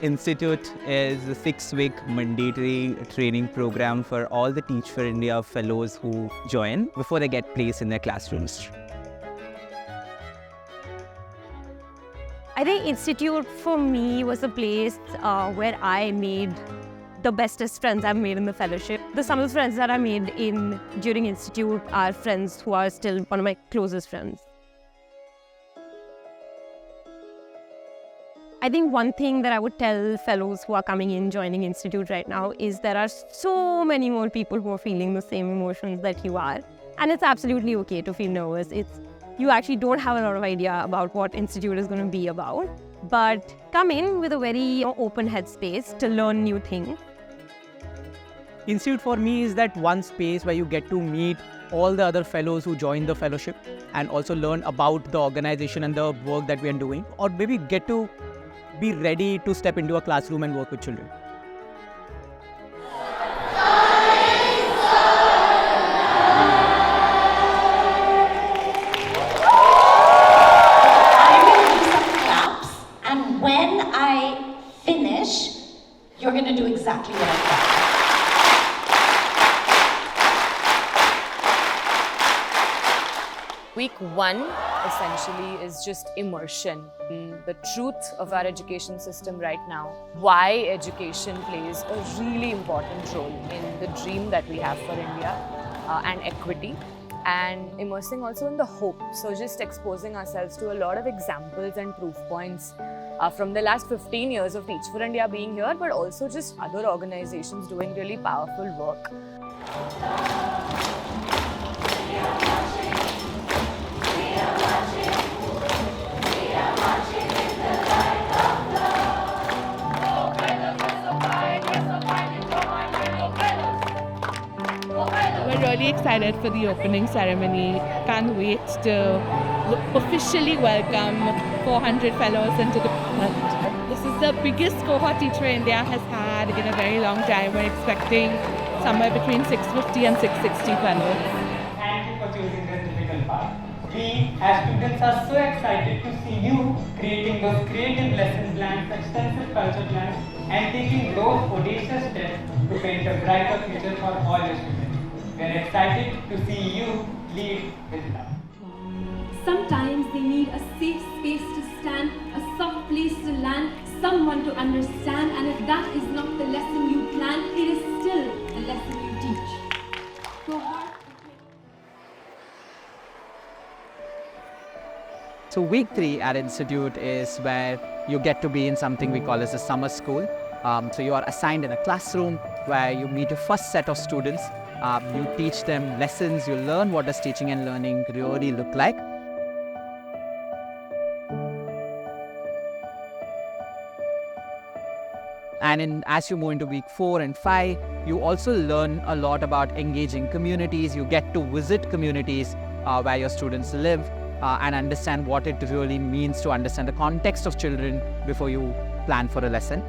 Institute is a 6-week mandatory training program for all the Teach for India fellows who join before they get placed in their classrooms. I think Institute for me was a place where I made the bestest friends I've made in the fellowship. Some of the friends that I made during Institute are friends who are still one of my closest friends. I think one thing that I would tell fellows who are coming in, joining Institute right now, is there are so many more people who are feeling the same emotions that you are. And it's absolutely okay to feel nervous. You actually don't have a lot of idea about what Institute is going to be about. But come in with a very open headspace to learn new things. Institute for me is that one space where you get to meet all the other fellows who join the fellowship and also learn about the organization and the work that we are doing, or maybe get to be ready to step into a classroom and work with children. When I finish, you're going to do exactly what I said. Week 1 essentially is just immersion, the truth of our education system right now, why education plays a really important role in the dream that we have for India and equity, and immersing also in the hope. So just exposing ourselves to a lot of examples and proof points from the last 15 years of Teach for India being here, but also just other organizations doing really powerful work. We're really excited for the opening ceremony. Can't wait to officially welcome 400 fellows into the department. This is the biggest cohort Teach for India has had in a very long time. We're expecting somewhere between 650 and 660 fellows. Thank you for choosing this difficult path. We as students are so excited to see you creating those creative lesson plans, extensive culture plans, and taking those audacious steps to paint a brighter future for all your students. We are excited to see you lead with love. Sometimes they need a safe space to stand, a soft place to land, someone to understand, and if that is not the lesson you plan, it is still a lesson you teach. Go hard. So week 3 at Institute is where you get to be in something we call as a summer school. So you are assigned in a classroom where you meet your first set of students. You teach them lessons, you learn what does teaching and learning really look like. And as you move into week 4 and 5, you also learn a lot about engaging communities. You get to visit communities where your students live and understand what it really means to understand the context of children before you plan for a lesson.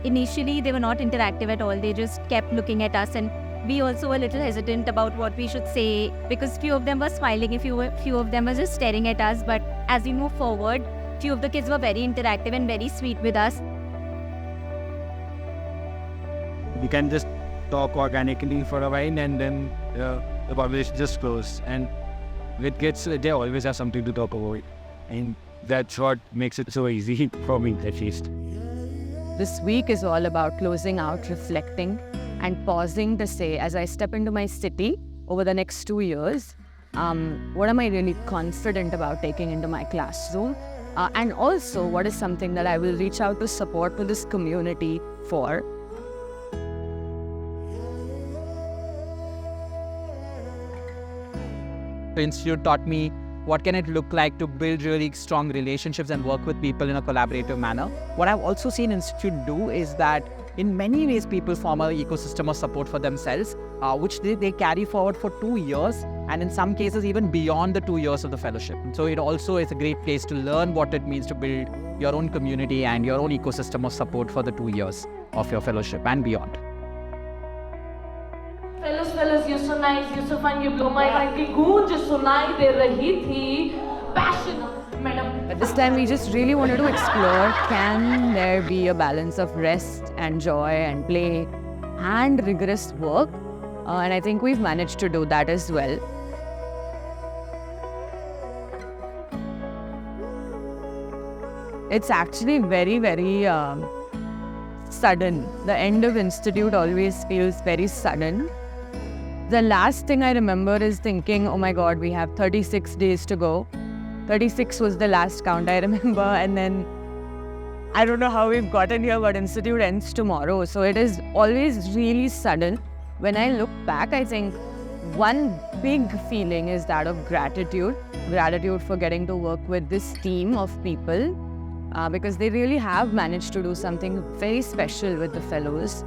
Initially, they were not interactive at all. They just kept looking at us, and we also were a little hesitant about what we should say because few of them were smiling, few of them were just staring at us. But as we move forward, few of the kids were very interactive and very sweet with us. You can just talk organically for a while and then the conversation just flows. And with kids, they always have something to talk about. And that's what makes it so easy for me, at least. This week is all about closing out, reflecting, and pausing to say, as I step into my city over the next 2 years, what am I really confident about taking into my classroom? And also, what is something that I will reach out to support to this community for? The Institute taught me what can it look like to build really strong relationships and work with people in a collaborative manner. What I've also seen Institute do is that in many ways people form an ecosystem of support for themselves, which they carry forward for 2 years, and in some cases even beyond the 2 years of the fellowship. So it also is a great place to learn what it means to build your own community and your own ecosystem of support for the 2 years of your fellowship and beyond. Fellas, you're so nice, you're so fun, you blow my mind. की गूंज सुनाई दे रही थी, passion, madam. But this time we just really wanted to explore, can there be a balance of rest and joy and play and rigorous work? And I think we've managed to do that as well. It's actually very, very sudden. The end of institute always feels very sudden. The last thing I remember is thinking, oh my God, we have 36 days to go. 36 was the last count I remember. And then I don't know how we've gotten here, but institute ends tomorrow. So it is always really sudden. When I look back, I think one big feeling is that of gratitude. Gratitude for getting to work with this team of people. Because they really have managed to do something very special with the fellows.